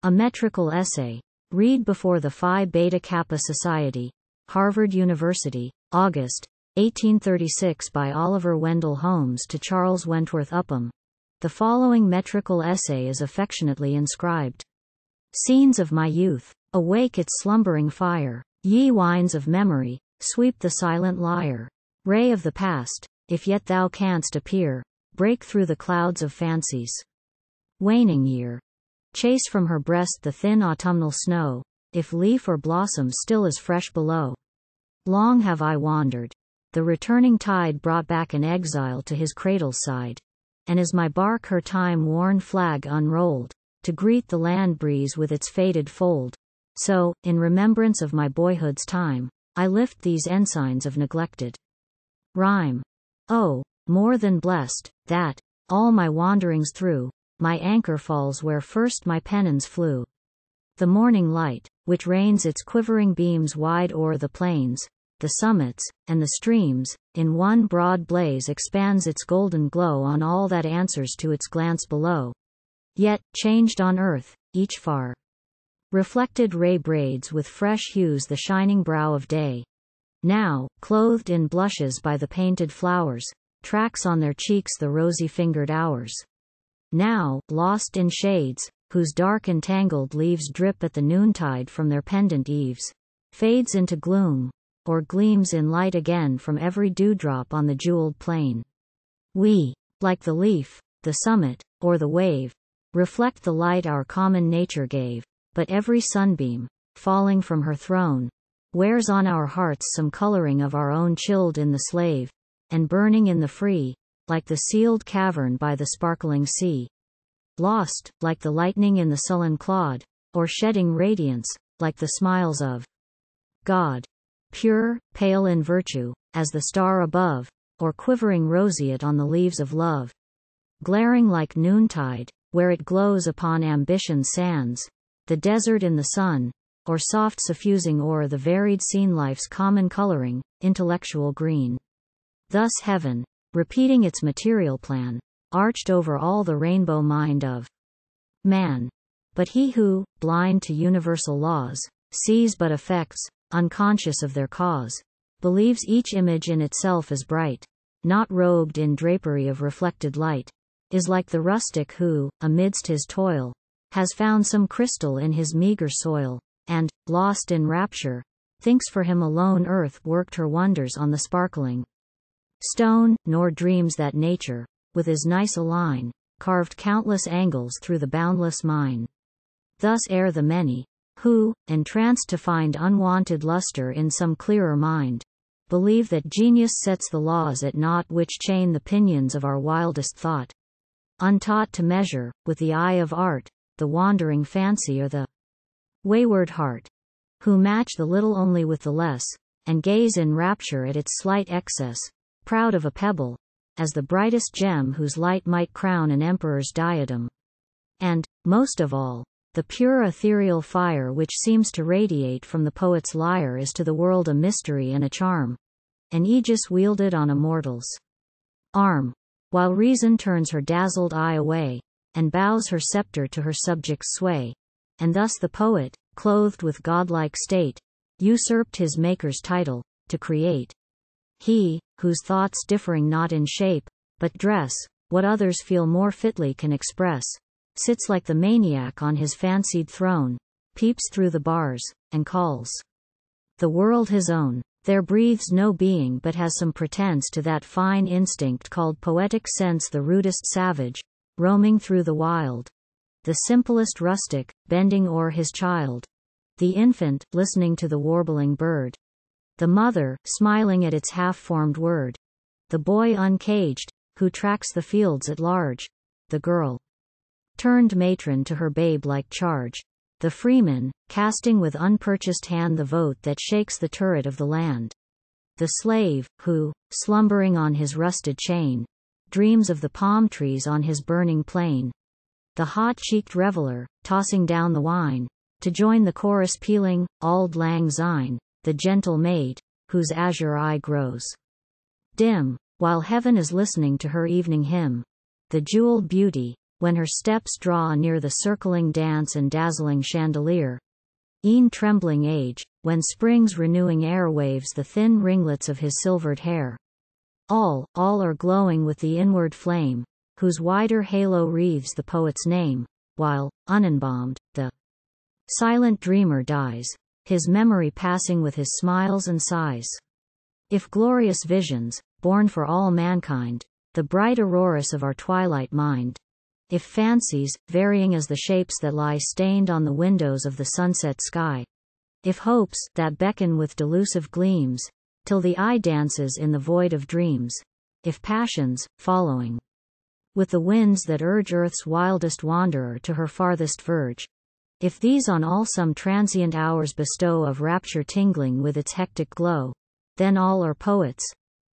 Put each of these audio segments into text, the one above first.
A Metrical Essay. Read before the Phi Beta Kappa Society, Harvard University, August, 1836 by Oliver Wendell Holmes to Charles Wentworth Upham. The following metrical essay is affectionately inscribed. Scenes of my youth, awake its slumbering fire. Ye wines of memory, sweep the silent lyre. Ray of the past, if yet thou canst appear, break through the clouds of fancies. Waning year. Chase from her breast the thin autumnal snow, if leaf or blossom still is fresh below. Long have I wandered. The returning tide brought back an exile to his cradle's side. And as my bark her time-worn flag unrolled, to greet the land breeze with its faded fold, so, in remembrance of my boyhood's time, I lift these ensigns of neglected rhyme. Oh, more than blessed, that, all my wanderings through, my anchor falls where first my pennons flew. The morning light, which rains its quivering beams wide o'er the plains, the summits, and the streams, in one broad blaze expands its golden glow on all that answers to its glance below. Yet, changed on earth, each far reflected ray braids with fresh hues the shining brow of day. Now, clothed in blushes by the painted flowers, tracks on their cheeks the rosy-fingered hours. Now, lost in shades, whose dark and tangled leaves drip at the noontide from their pendant eaves, fades into gloom, or gleams in light again from every dewdrop on the jeweled plain. We, like the leaf, the summit, or the wave, reflect the light our common nature gave, but every sunbeam, falling from her throne, wears on our hearts some coloring of our own chilled in the slave, and burning in the free, like the sealed cavern by the sparkling sea. Lost, like the lightning in the sullen clod, or shedding radiance, like the smiles of God. Pure, pale in virtue, as the star above, or quivering roseate on the leaves of love. Glaring like noontide, where it glows upon ambition's sands, the desert in the sun, or soft suffusing o'er the varied scene life's common coloring, intellectual green. Thus heaven, repeating its material plan, arched over all the rainbow mind of man. But he who, blind to universal laws, sees but effects, unconscious of their cause, believes each image in itself is bright, not robed in drapery of reflected light, is like the rustic who, amidst his toil, has found some crystal in his meager soil, and, lost in rapture, thinks for him alone earth worked her wonders on the sparkling stone, nor dreams that nature, with as nice a line, carved countless angles through the boundless mine. Thus ere the many, who, entranced to find unwonted luster in some clearer mind, believe that genius sets the laws at naught which chain the pinions of our wildest thought, untaught to measure, with the eye of art, the wandering fancy or the wayward heart, who match the little only with the less, and gaze in rapture at its slight excess, proud of a pebble, as the brightest gem whose light might crown an emperor's diadem. And, most of all, the pure ethereal fire which seems to radiate from the poet's lyre is to the world a mystery and a charm, an aegis wielded on a mortal's arm, while reason turns her dazzled eye away, and bows her scepter to her subject's sway. And thus the poet, clothed with godlike state, usurped his maker's title, to create. He, whose thoughts differing not in shape, but dress, what others feel more fitly can express, sits like the maniac on his fancied throne, peeps through the bars, and calls the world his own. There breathes no being but has some pretense to that fine instinct called poetic sense, the rudest savage, roaming through the wild, the simplest rustic, bending o'er his child, the infant, listening to the warbling bird, the mother, smiling at its half-formed word, the boy uncaged, who tracks the fields at large, the girl, turned matron to her babe-like charge, the freeman, casting with unpurchased hand the vote that shakes the turret of the land, the slave, who, slumbering on his rusted chain, dreams of the palm trees on his burning plain, the hot-cheeked reveler, tossing down the wine, to join the chorus pealing, auld lang syne, the gentle maid, whose azure eye grows dim, while heaven is listening to her evening hymn, the jeweled beauty, when her steps draw near the circling dance and dazzling chandelier. E'en trembling age, when spring's renewing air waves the thin ringlets of his silvered hair. All are glowing with the inward flame, whose wider halo wreathes the poet's name, while, unembalmed, the silent dreamer dies, his memory passing with his smiles and sighs. If glorious visions, born for all mankind, the bright auroras of our twilight mind, if fancies, varying as the shapes that lie stained on the windows of the sunset sky, if hopes, that beckon with delusive gleams, till the eye dances in the void of dreams, if passions, following with the winds that urge earth's wildest wanderer to her farthest verge, if these on all some transient hours bestow of rapture tingling with its hectic glow, then all are poets.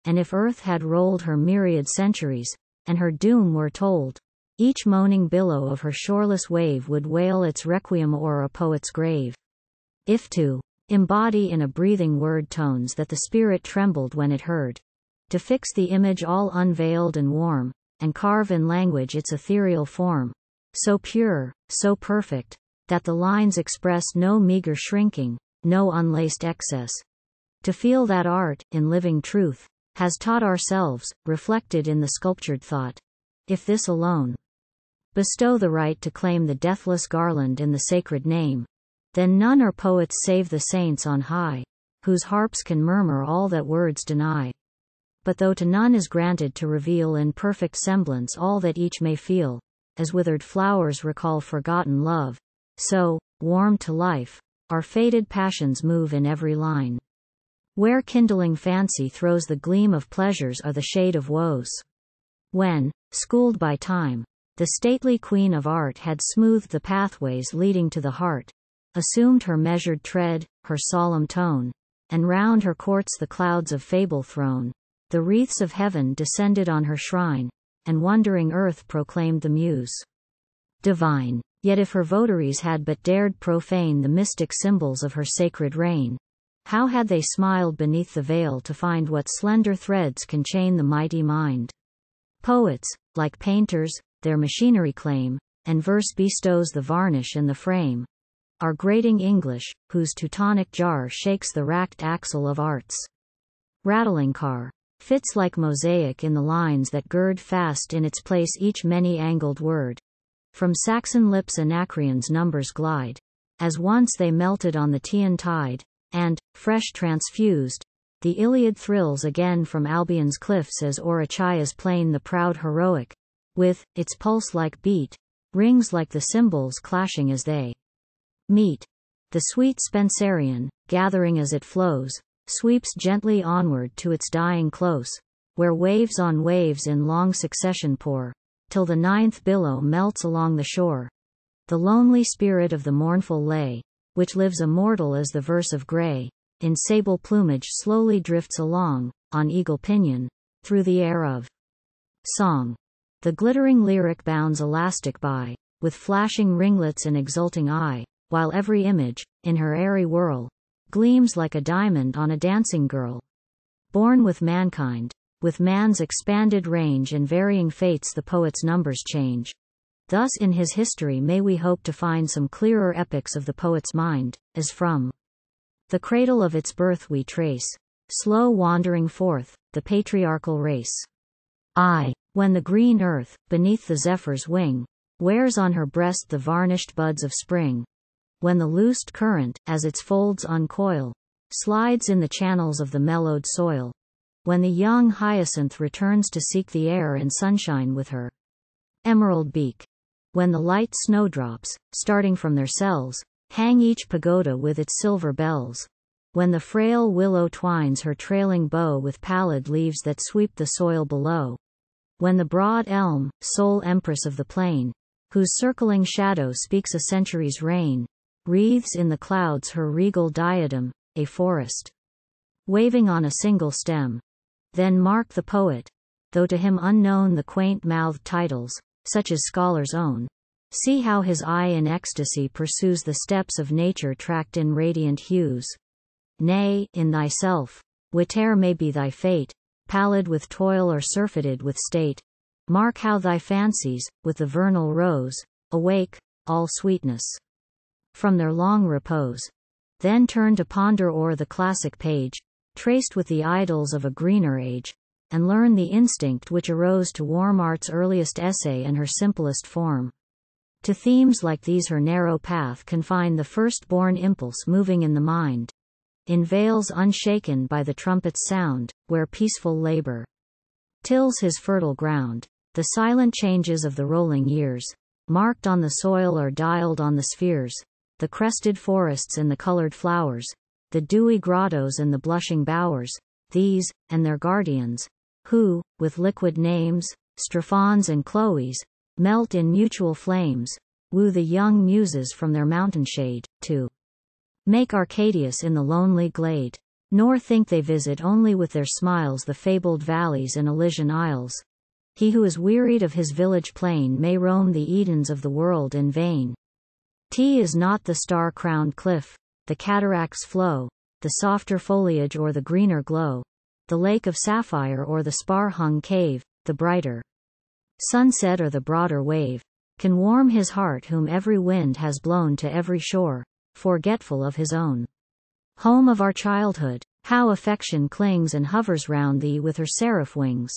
And if earth had rolled her myriad centuries, and her doom were told, each moaning billow of her shoreless wave would wail its requiem o'er a poet's grave. If to embody in a breathing word tones that the spirit trembled when it heard, to fix the image all unveiled and warm, and carve in language its ethereal form, so pure, so perfect, that the lines express no meager shrinking, no unlaced excess. To feel that art, in living truth, has taught ourselves, reflected in the sculptured thought. If this alone bestow the right to claim the deathless garland in the sacred name, then none are poets save the saints on high, whose harps can murmur all that words deny. But though to none is granted to reveal in perfect semblance all that each may feel, as withered flowers recall forgotten love, so, warmed to life, our faded passions move in every line. Where kindling fancy throws the gleam of pleasures are the shade of woes. When, schooled by time, the stately queen of art had smoothed the pathways leading to the heart, assumed her measured tread, her solemn tone, and round her courts the clouds of fable thrown, the wreaths of heaven descended on her shrine, and wondering earth proclaimed the muse divine. Yet if her votaries had but dared profane the mystic symbols of her sacred reign, how had they smiled beneath the veil to find what slender threads can chain the mighty mind? Poets, like painters, their machinery claim, and verse bestows the varnish and the frame. Our grating English, whose Teutonic jar shakes the racked axle of art's rattling car, fits like mosaic in the lines that gird fast in its place each many-angled word. From Saxon lips Anacreon's numbers glide, as once they melted on the Tian tide, and, fresh transfused, the Iliad thrills again from Albion's cliffs as o'er Achaea's plain the proud heroic, with its pulse-like beat, rings like the cymbals clashing as they meet. The sweet Spenserian, gathering as it flows, sweeps gently onward to its dying close, where waves on waves in long succession pour, till the ninth billow melts along the shore. The lonely spirit of the mournful lay, which lives immortal as the verse of Gray, in sable plumage slowly drifts along, on eagle pinion, through the air of song. The glittering lyric bounds elastic by, with flashing ringlets and exulting eye, while every image, in her airy whirl, gleams like a diamond on a dancing girl. Born with mankind, with man's expanded range and varying fates the poet's numbers change. Thus in his history may we hope to find some clearer epics of the poet's mind, as from the cradle of its birth we trace, slow wandering forth, the patriarchal race. Aye, when the green earth, beneath the zephyr's wing, wears on her breast the varnished buds of spring, when the loosed current, as its folds uncoil, slides in the channels of the mellowed soil, when the young hyacinth returns to seek the air and sunshine with her emerald beak, when the light snowdrops, starting from their cells, hang each pagoda with its silver bells, when the frail willow twines her trailing bow with pallid leaves that sweep the soil below, when the broad elm, sole empress of the plain, whose circling shadow speaks a century's reign, wreathes in the clouds her regal diadem, a forest waving on a single stem. Then mark the poet, though to him unknown the quaint-mouthed titles, such as scholars own. See how his eye in ecstasy pursues the steps of nature tracked in radiant hues. Nay, in thyself, whate'er may be thy fate, pallid with toil or surfeited with state, Mark how thy fancies, with the vernal rose, awake, all sweetness, from their long repose. Then turn to ponder o'er the classic page, traced with the idylls of a greener age, and learn the instinct which arose to warm art's earliest essay and her simplest form. To themes like these her narrow path confined the first-born impulse moving in the mind, in vales unshaken by the trumpet's sound, where peaceful labor tills his fertile ground. The silent changes of the rolling years, marked on the soil or dialed on the spheres, the crested forests and the colored flowers, the dewy grottos and the blushing bowers, these, and their guardians, who, with liquid names, Strephons and Chloes, melt in mutual flames, woo the young muses from their mountain shade, to make Arcadius in the lonely glade. Nor think they visit only with their smiles the fabled valleys and Elysian isles. He who is wearied of his village plain may roam the Edens of the world in vain. Is not the star-crowned cliff, the cataract's flow, the softer foliage or the greener glow, the lake of sapphire or the spar-hung cave, the brighter sunset or the broader wave, can warm his heart whom every wind has blown to every shore, forgetful of his own home of our childhood. How affection clings and hovers round thee with her seraph wings.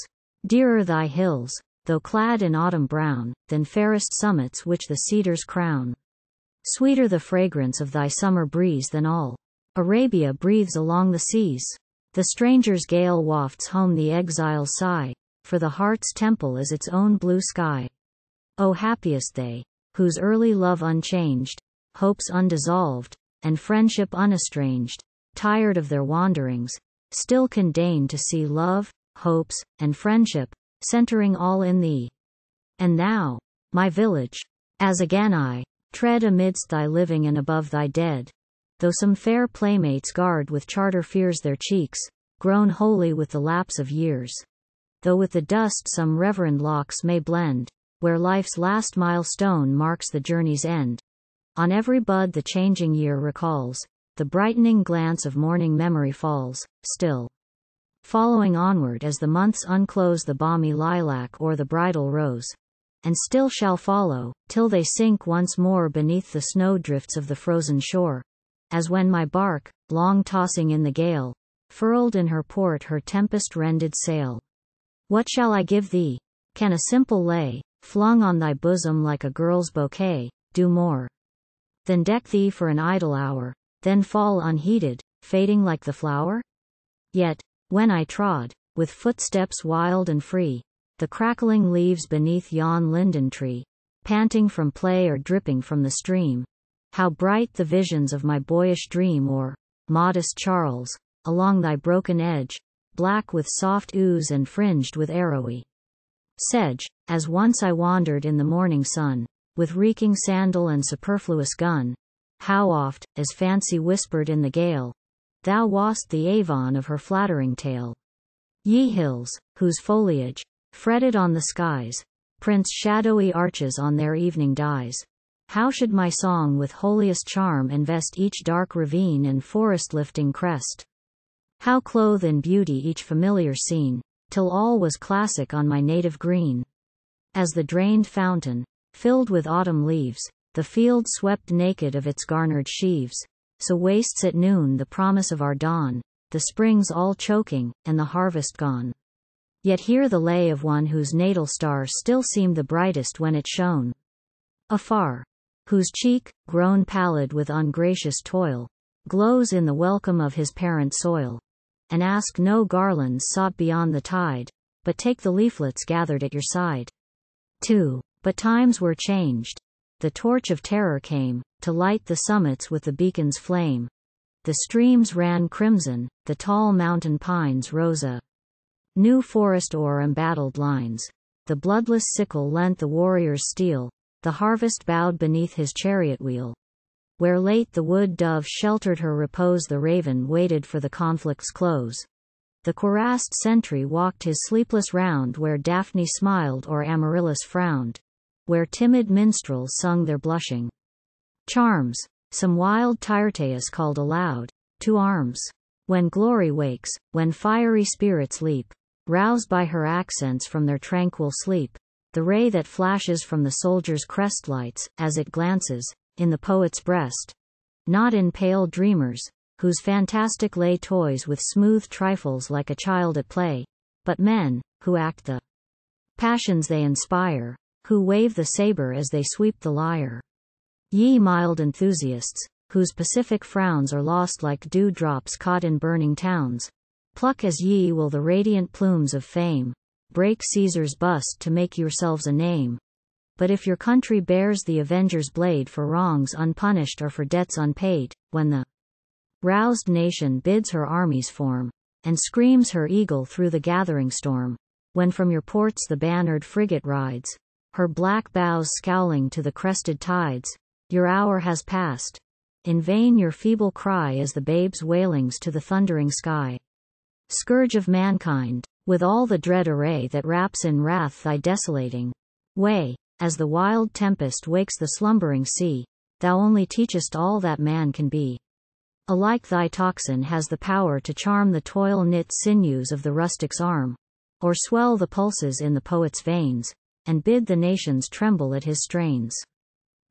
Dearer thy hills, though clad in autumn brown, than fairest summits which the cedars crown. Sweeter the fragrance of thy summer breeze than all Arabia breathes along the seas. The stranger's gale wafts home the exile's sigh, for the heart's temple is its own blue sky. O happiest they, whose early love unchanged, hopes undissolved, and friendship unestranged, tired of their wanderings, still can deign to see love, hopes, and friendship, centering all in thee. And thou, my village, as again I tread amidst thy living and above thy dead, though some fair playmates guard with charter fears their cheeks, grown holy with the lapse of years, though with the dust some reverend locks may blend, where life's last milestone marks the journey's end. On every bud the changing year recalls, the brightening glance of morning memory falls, still following onward as the months unclose the balmy lilac or the bridal rose, and still shall follow, till they sink once more beneath the snowdrifts of the frozen shore, as when my bark, long tossing in the gale, furled in her port her tempest-rended sail. What shall I give thee? Can a simple lay, flung on thy bosom like a girl's bouquet, do more than deck thee for an idle hour, then fall unheeded, fading like the flower? Yet, when I trod, with footsteps wild and free, the crackling leaves beneath yon linden tree, panting from play or dripping from the stream, how bright the visions of my boyish dream, or, modest Charles, along thy broken edge, black with soft ooze and fringed with arrowy sedge, as once I wandered in the morning sun, with reeking sandal and superfluous gun. How oft, as fancy whispered in the gale, thou wast the Avon of her flattering tale. Ye hills, whose foliage, fretted on the skies, prints shadowy arches on their evening dyes, how should my song with holiest charm invest each dark ravine and forest-lifting crest? How clothe in beauty each familiar scene, till all was classic on my native green? As the drained fountain, filled with autumn leaves, the field swept naked of its garnered sheaves, so wastes at noon the promise of our dawn, the springs all choking, and the harvest gone. Yet hear the lay of one whose natal star still seemed the brightest when it shone afar, whose cheek, grown pallid with ungracious toil, glows in the welcome of his parent soil, and ask no garlands sought beyond the tide, but take the leaflets gathered at your side. 2. But times were changed. The torch of terror came, to light the summits with the beacon's flame. The streams ran crimson, the tall mountain pines rose a new forest o'er embattled lines. The bloodless sickle lent the warrior's steel, the harvest bowed beneath his chariot wheel. Where late the wood dove sheltered her repose, the raven waited for the conflict's close. The cuirassed sentry walked his sleepless round, where Daphne smiled or Amaryllis frowned, where timid minstrels sung their blushing charms. Some wild Tyrtaeus called aloud, to arms. When glory wakes, when fiery spirits leap, roused by her accents from their tranquil sleep, the ray that flashes from the soldier's crest lights, as it glances, in the poet's breast. Not in pale dreamers, whose fantastic lay toys with smooth trifles like a child at play, but men, who act the passions they inspire, who wave the saber as they sweep the lyre. Ye mild enthusiasts, whose pacific frowns are lost like dewdrops caught in burning towns, pluck as ye will the radiant plumes of fame, break Caesar's bust to make yourselves a name. But if your country bears the avenger's blade for wrongs unpunished or for debts unpaid, when the roused nation bids her armies form, and screams her eagle through the gathering storm, when from your ports the bannered frigate rides, her black bows scowling to the crested tides, your hour has passed. In vain your feeble cry is the babe's wailings to the thundering sky. Scourge of mankind, with all the dread array that wraps in wrath thy desolating way, as the wild tempest wakes the slumbering sea, thou only teachest all that man can be. Alike thy tocsin has the power to charm the toil-knit sinews of the rustic's arm, or swell the pulses in the poet's veins, and bid the nations tremble at his strains.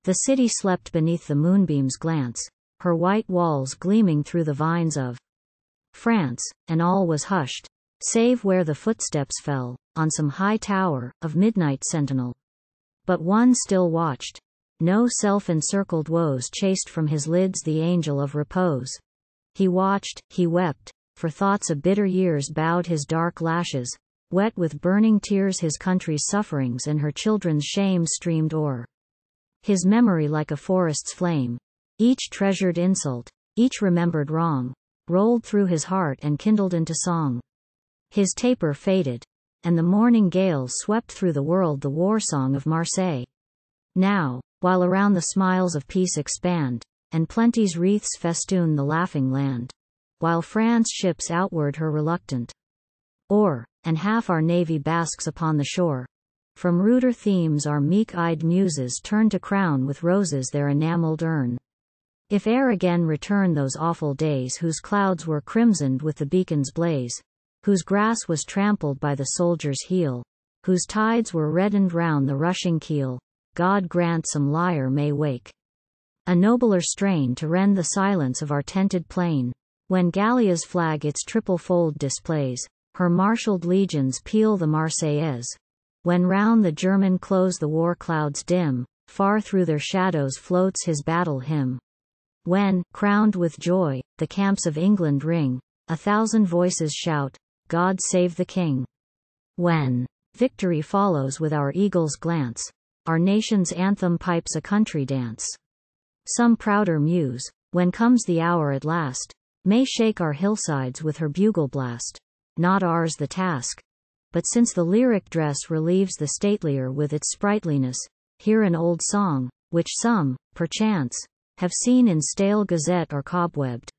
The city slept beneath the moonbeam's glance, her white walls gleaming through the vines of France, and all was hushed, save where the footsteps fell, on some high tower, of midnight sentinel. But one still watched. No self-encircled woes chased from his lids the angel of repose. He watched, he wept, for thoughts of bitter years bowed his dark lashes, wet with burning tears his country's sufferings and her children's shame streamed o'er his memory like a forest's flame. Each treasured insult, each remembered wrong, rolled through his heart and kindled into song. His taper faded, and the morning gales swept through the world the war song of Marseille. Now, while around the smiles of peace expand, and plenty's wreaths festoon the laughing land, while France ships outward her reluctant oar, and half our navy basks upon the shore, from ruder themes our meek-eyed muses turn to crown with roses their enamelled urn. If e'er again return those awful days whose clouds were crimsoned with the beacon's blaze, whose grass was trampled by the soldier's heel, whose tides were reddened round the rushing keel, God grant some lyre may wake a nobler strain to rend the silence of our tented plain, when Gallia's flag its triple fold displays, her marshalled legions peal the Marseillaise, when round the German close the war clouds dim, far through their shadows floats his battle hymn. When, crowned with joy, the camps of England ring, 1,000 voices shout, God save the King. When victory follows with our eagle's glance, our nation's anthem pipes a country dance. Some prouder muse, when comes the hour at last, may shake our hillsides with her bugle blast. Not ours the task. But since the lyric dress relieves the statelier with its sprightliness, hear an old song, which some, perchance, have seen in stale gazette or cobwebbed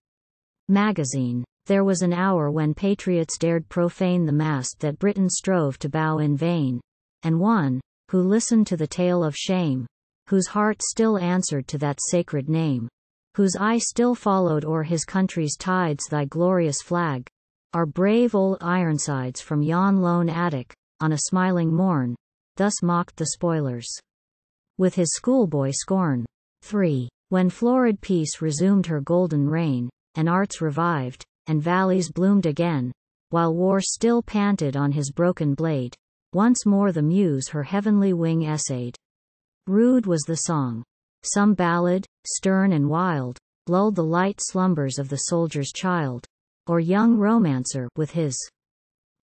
magazine. There was an hour when patriots dared profane the mast that Britain strove to bow in vain, and one, who listened to the tale of shame, whose heart still answered to that sacred name, whose eye still followed o'er his country's tides thy glorious flag, our brave old Ironsides from yon lone attic, on a smiling morn, thus mocked the spoilers with his schoolboy scorn. 3. When florid peace resumed her golden reign, and arts revived, and valleys bloomed again, while war still panted on his broken blade, once more the muse her heavenly wing essayed. Rude was the song. Some ballad, stern and wild, lulled the light slumbers of the soldier's child, or young romancer, with his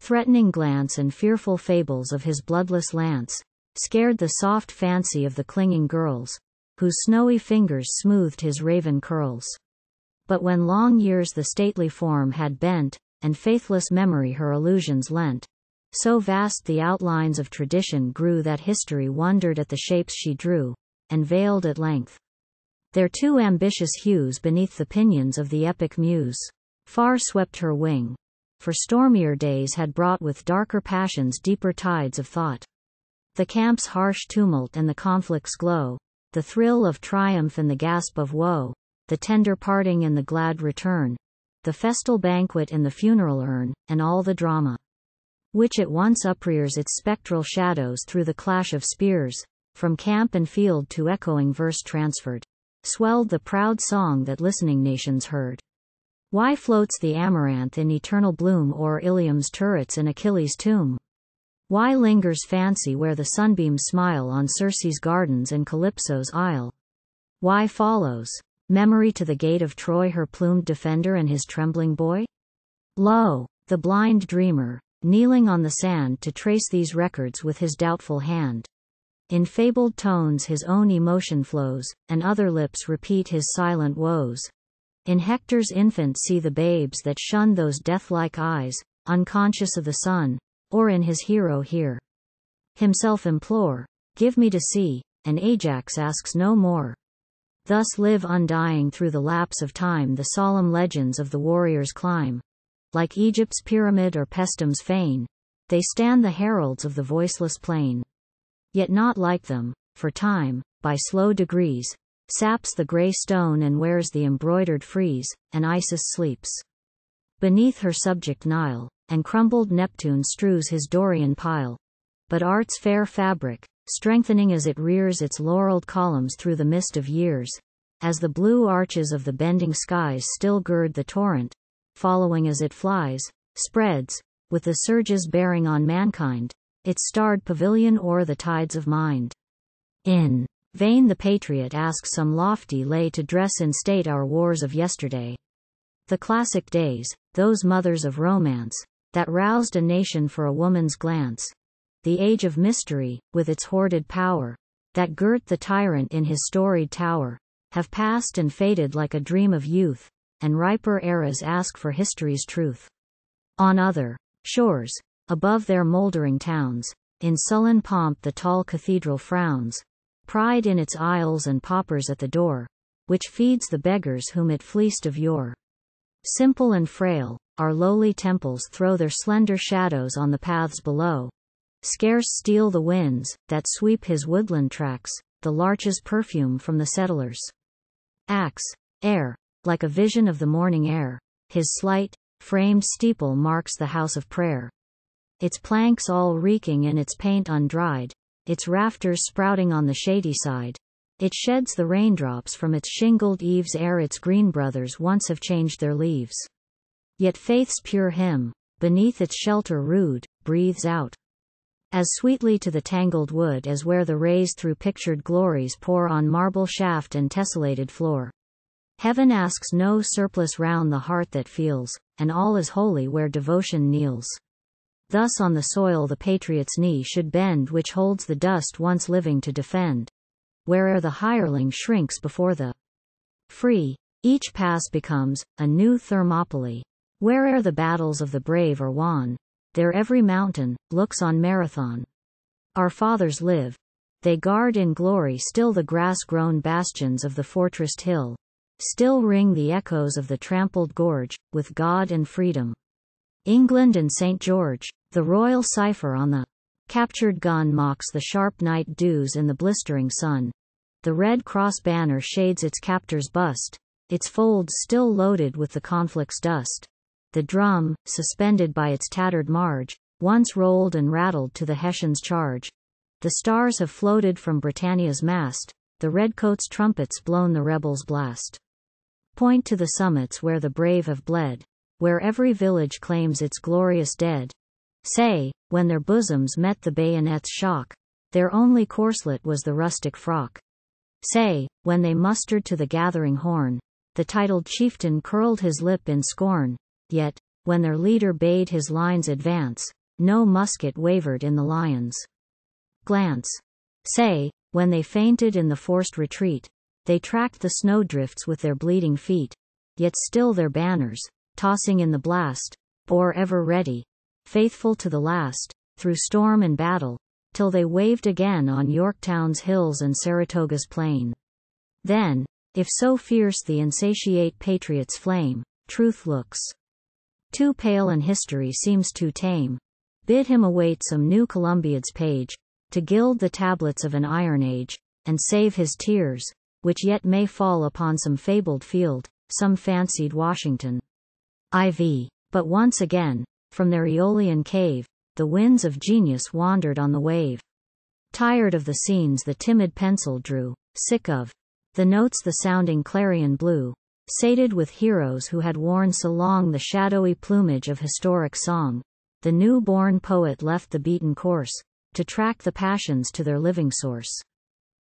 threatening glance and fearful fables of his bloodless lance, scared the soft fancy of the clinging girls, whose snowy fingers smoothed his raven curls. But when long years the stately form had bent, and faithless memory her illusions lent, so vast the outlines of tradition grew that history wondered at the shapes she drew, and veiled at length their too ambitious hues beneath the pinions of the epic muse. Far swept her wing, for stormier days had brought with darker passions deeper tides of thought. The camp's harsh tumult and the conflict's glow, the thrill of triumph and the gasp of woe, the tender parting and the glad return, the festal banquet and the funeral urn, and all the drama which at once uprears its spectral shadows through the clash of spears, from camp and field to echoing verse transferred, swelled the proud song that listening nations heard. Why floats the amaranth in eternal bloom o'er Ilium's turrets in Achilles' tomb? Why lingers fancy where the sunbeams smile on Circe's gardens and Calypso's isle? Why follows memory to the gate of Troy her plumed defender and his trembling boy? Lo, the blind dreamer, kneeling on the sand to trace these records with his doubtful hand. In fabled tones his own emotion flows, and other lips repeat his silent woes. In Hector's infant see the babes that shun those death-like eyes, unconscious of the sun, or in his hero hear himself implore, give me to see, and Ajax asks no more. Thus live undying through the lapse of time the solemn legends of the warriors climb. Like Egypt's pyramid or Paestum's fane, they stand the heralds of the voiceless plain. Yet not like them, for time, by slow degrees, saps the grey stone and wears the embroidered frieze, and Isis sleeps beneath her subject Nile, and crumbled Neptune strews his Dorian pile. But art's fair fabric, strengthening as it rears its laureled columns through the mist of years, as the blue arches of the bending skies still gird the torrent, following as it flies, spreads, with the surges bearing on mankind, its starred pavilion o'er the tides of mind. In vain the patriot asks some lofty lay to dress in state our wars of yesterday. The classic days, those mothers of romance, that roused a nation for a woman's glance. The age of mystery, with its hoarded power, that girt the tyrant in his storied tower, have passed and faded like a dream of youth, and riper eras ask for history's truth. On other shores, above their mouldering towns, in sullen pomp the tall cathedral frowns, pride in its aisles and paupers at the door, which feeds the beggars whom it fleeced of yore. Simple and frail, our lowly temples throw their slender shadows on the paths below. Scarce steal the winds, that sweep his woodland tracks, the larch's perfume from the settlers' axe, air, like a vision of the morning air, his slight, framed steeple marks the house of prayer. Its planks all reeking and its paint undried, its rafters sprouting on the shady side. It sheds the raindrops from its shingled eaves ere its green brothers once have changed their leaves. Yet faith's pure hymn, beneath its shelter rude, breathes out as sweetly to the tangled wood as where the rays through pictured glories pour on marble shaft and tessellated floor. Heaven asks no surplus round the heart that feels, and all is holy where devotion kneels. Thus on the soil the patriot's knee should bend which holds the dust once living to defend. Where'er the hireling shrinks before the free, each pass becomes a new Thermopylae. Where'er the battles of the brave are won, there every mountain looks on Marathon. Our fathers live. They guard in glory still the grass-grown bastions of the fortressed hill. Still ring the echoes of the trampled gorge, with God and freedom. England and St. George, the royal cipher on the captured gun mocks the sharp night dews in the blistering sun. The Red Cross banner shades its captor's bust, its folds still loaded with the conflict's dust. The drum, suspended by its tattered marge, once rolled and rattled to the Hessians' charge. The stars have floated from Britannia's mast, the redcoats' trumpets blown the rebels' blast. Point to the summits where the brave have bled, where every village claims its glorious dead. Say, when their bosoms met the bayonet's shock, their only corslet was the rustic frock. Say, when they mustered to the gathering horn, the titled chieftain curled his lip in scorn. Yet, when their leader bade his lines advance, no musket wavered in the lion's glance. Say, when they fainted in the forced retreat, they tracked the snowdrifts with their bleeding feet. Yet still their banners, tossing in the blast, bore ever ready, faithful to the last, through storm and battle, till they waved again on Yorktown's hills and Saratoga's plain. Then, if so fierce the insatiate patriot's flame, truth looks too pale and history seems too tame. Bid him await some new Columbiad's page, to gild the tablets of an iron age, and save his tears, which yet may fall upon some fabled field, some fancied Washington. IV. But once again, from their Aeolian cave, the winds of genius wandered on the wave. Tired of the scenes the timid pencil drew, sick of the notes the sounding clarion blew, sated with heroes who had worn so long the shadowy plumage of historic song, the new-born poet left the beaten course, to track the passions to their living source.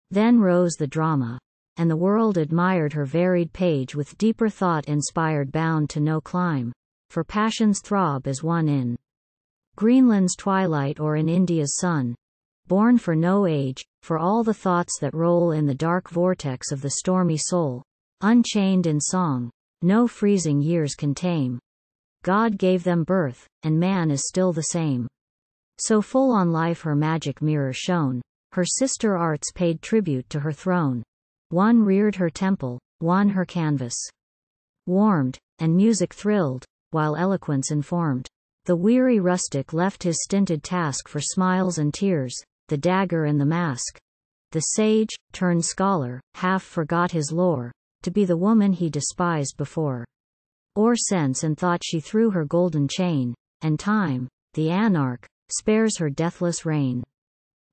Then rose the drama, and the world admired her varied page with deeper thought inspired, bound to no clime, for passion's throb is one in Greenland's twilight or in India's sun, born for no age, for all the thoughts that roll in the dark vortex of the stormy soul, unchained in song, no freezing years can tame. God gave them birth, and man is still the same. So full on life her magic mirror shone, her sister arts paid tribute to her throne. One reared her temple, one her canvas warmed, and music thrilled, while eloquence informed. The weary rustic left his stinted task for smiles and tears, the dagger and the mask. The sage, turned scholar, half forgot his lore, to be the woman he despised before. O'er sense and thought she threw her golden chain, and time, the anarch, spares her deathless reign.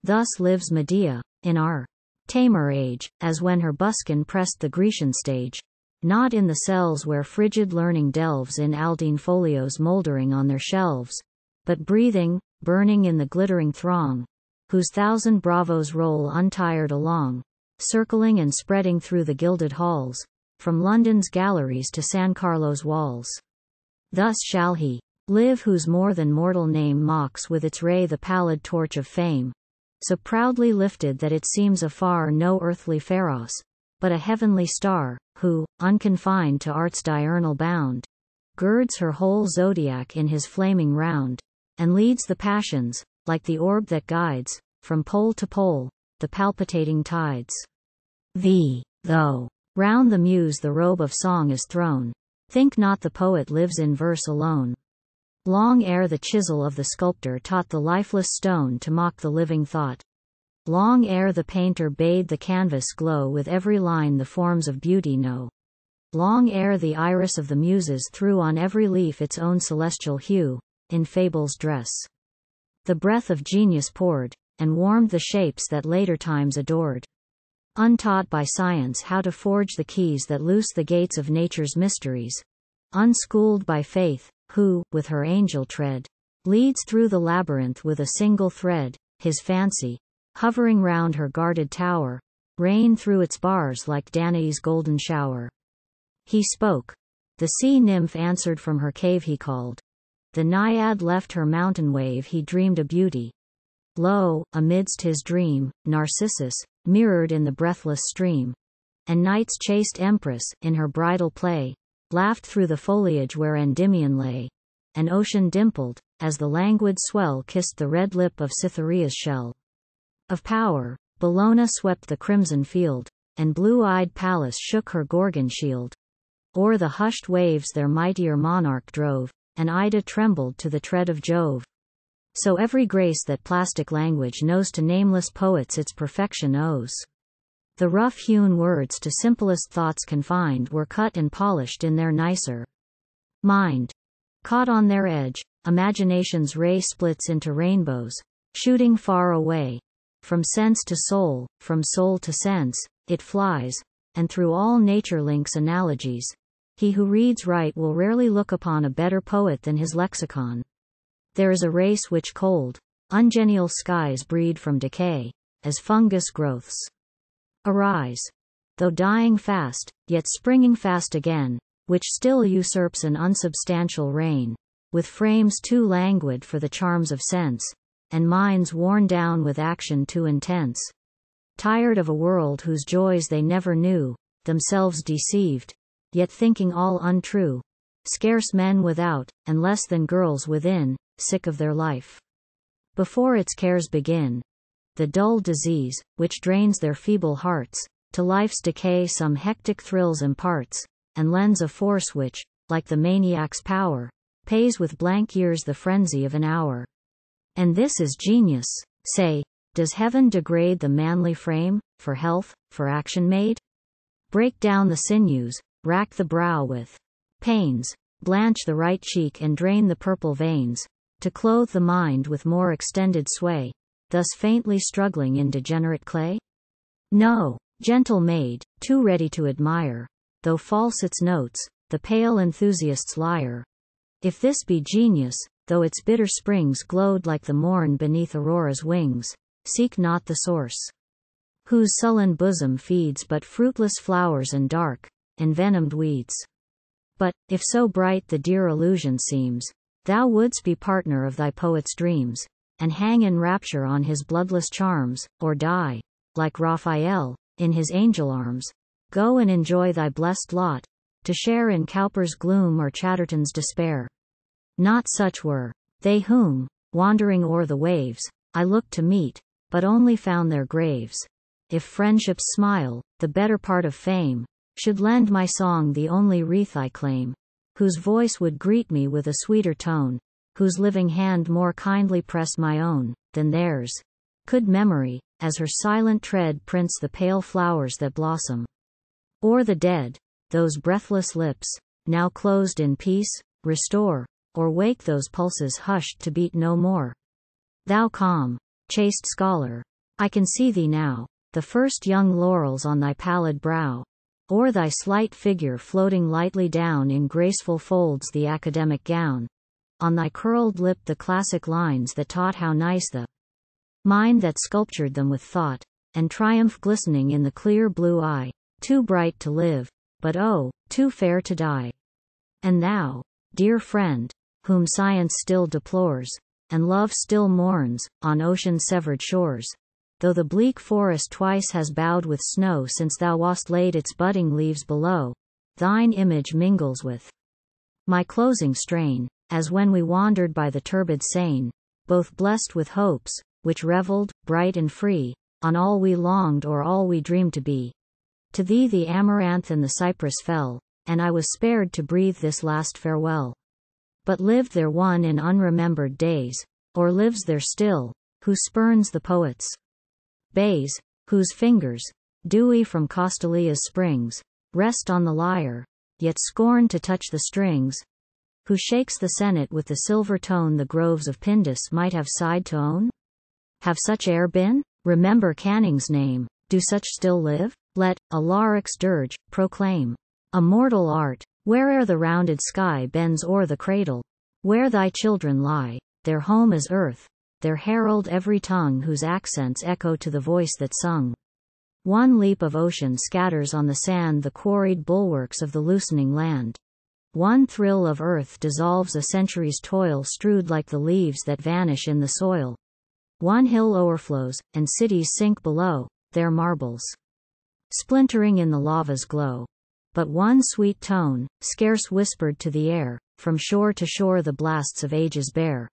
Thus lives Medea, in our tamer age, as when her buskin pressed the Grecian stage, not in the cells where frigid learning delves in Aldine folios mouldering on their shelves, but breathing, burning in the glittering throng, whose thousand bravos roll untired along, circling and spreading through the gilded halls, from London's galleries to San Carlo's walls. Thus shall he live whose more than mortal name mocks with its ray the pallid torch of fame, so proudly lifted that it seems afar no earthly pharos, but a heavenly star, who, unconfined to art's diurnal bound, girds her whole zodiac in his flaming round, and leads the passions, like the orb that guides, from pole to pole, the palpitating tides. Though round the muse the robe of song is thrown, think not the poet lives in verse alone. Long ere the chisel of the sculptor taught the lifeless stone to mock the living thought. Long ere the painter bade the canvas glow with every line the forms of beauty know. Long ere the iris of the muses threw on every leaf its own celestial hue, in fable's dress. The breath of genius poured, and warmed the shapes that later times adored. Untaught by science how to forge the keys that loose the gates of nature's mysteries. Unschooled by faith, who, with her angel tread, leads through the labyrinth with a single thread, his fancy, hovering round her guarded tower, rain through its bars like Danae's golden shower. He spoke. The sea nymph answered from her cave he called. The naiad left her mountain wave he dreamed a beauty. Lo, amidst his dream, Narcissus, mirrored in the breathless stream. And night's chaste empress, in her bridal play, laughed through the foliage where Endymion lay. And ocean dimpled, as the languid swell kissed the red lip of Cytherea's shell. Of power, Bellona swept the crimson field, and blue-eyed Pallas shook her Gorgon shield. O'er the hushed waves their mightier monarch drove, and Ida trembled to the tread of Jove. So every grace that plastic language knows to nameless poets its perfection owes. The rough-hewn words to simplest thoughts confined were cut and polished in their nicer mind. Caught on their edge, imagination's ray splits into rainbows, shooting far away. From sense to soul, from soul to sense, it flies, and through all nature links analogies. He who reads right will rarely look upon a better poet than his lexicon. There is a race which cold, ungenial skies breed from decay, as fungus growths arise, though dying fast, yet springing fast again, which still usurps an unsubstantial reign, with frames too languid for the charms of sense, and minds worn down with action too intense. Tired of a world whose joys they never knew, themselves deceived, yet thinking all untrue. Scarce men without, and less than girls within, sick of their life. Before its cares begin, the dull disease, which drains their feeble hearts, to life's decay some hectic thrills imparts, and lends a force which, like the maniac's power, pays with blank years the frenzy of an hour. And this is genius, say, does heaven degrade the manly frame, for health, for action made? Break down the sinews, rack the brow with pains, blanch the right cheek and drain the purple veins, to clothe the mind with more extended sway, thus faintly struggling in degenerate clay? No, gentle maid, too ready to admire, though false its notes, the pale enthusiast's lyre. If this be genius, though its bitter springs glowed like the morn beneath Aurora's wings, seek not the source, whose sullen bosom feeds but fruitless flowers and dark, envenomed weeds. But, if so bright the dear illusion seems, thou wouldst be partner of thy poet's dreams, and hang in rapture on his bloodless charms, or die, like Raphael, in his angel arms. Go and enjoy thy blessed lot, to share in Cowper's gloom or Chatterton's despair. Not such were they whom, wandering o'er the waves, I looked to meet, but only found their graves. If friendship's smile, the better part of fame, should lend my song the only wreath I claim, whose voice would greet me with a sweeter tone, whose living hand more kindly press my own, than theirs, could memory, as her silent tread prints the pale flowers that blossom o'er the dead, those breathless lips, now closed in peace, restore, or wake those pulses hushed to beat no more. Thou calm, chaste scholar, I can see thee now, the first young laurels on thy pallid brow, o'er thy slight figure floating lightly down in graceful folds the academic gown, on thy curled lip the classic lines that taught how nice the mind that sculptured them with thought, and triumph glistening in the clear blue eye, too bright to live, but oh, too fair to die. And thou, dear friend, whom science still deplores, and love still mourns, on ocean's severed shores, though the bleak forest twice has bowed with snow since thou wast laid its budding leaves below, thine image mingles with my closing strain, as when we wandered by the turbid Seine, both blessed with hopes, which revelled, bright and free, on all we longed or all we dreamed to be. To thee the amaranth and the cypress fell, and I was spared to breathe this last farewell. But lived there one in unremembered days, or lives there still, who spurns the poet's bays, whose fingers, dewy from Costalia's springs, rest on the lyre, yet scorn to touch the strings, who shakes the senate with the silver tone the groves of Pindus might have sighed to own? Have such e'er been? Remember Canning's name, do such still live? Let a lyric's dirge proclaim a mortal art, where'er the rounded sky bends o'er the cradle, where thy children lie, their home is earth, their herald every tongue whose accents echo to the voice that sung. One leap of ocean scatters on the sand the quarried bulwarks of the loosening land. One thrill of earth dissolves a century's toil strewed like the leaves that vanish in the soil. One hill o'erflows, and cities sink below, their marbles splintering in the lava's glow. But one sweet tone, scarce whispered to the air, from shore to shore the blasts of ages bear.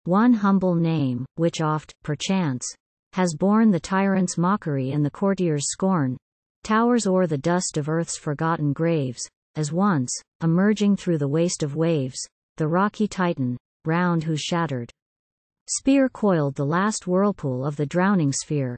One humble name, which oft, perchance, has borne the tyrant's mockery and the courtier's scorn, towers o'er the dust of earth's forgotten graves, as once, emerging through the waste of waves, the rocky Titan, round whose shattered spear coiled the last whirlpool of the drowning sphere.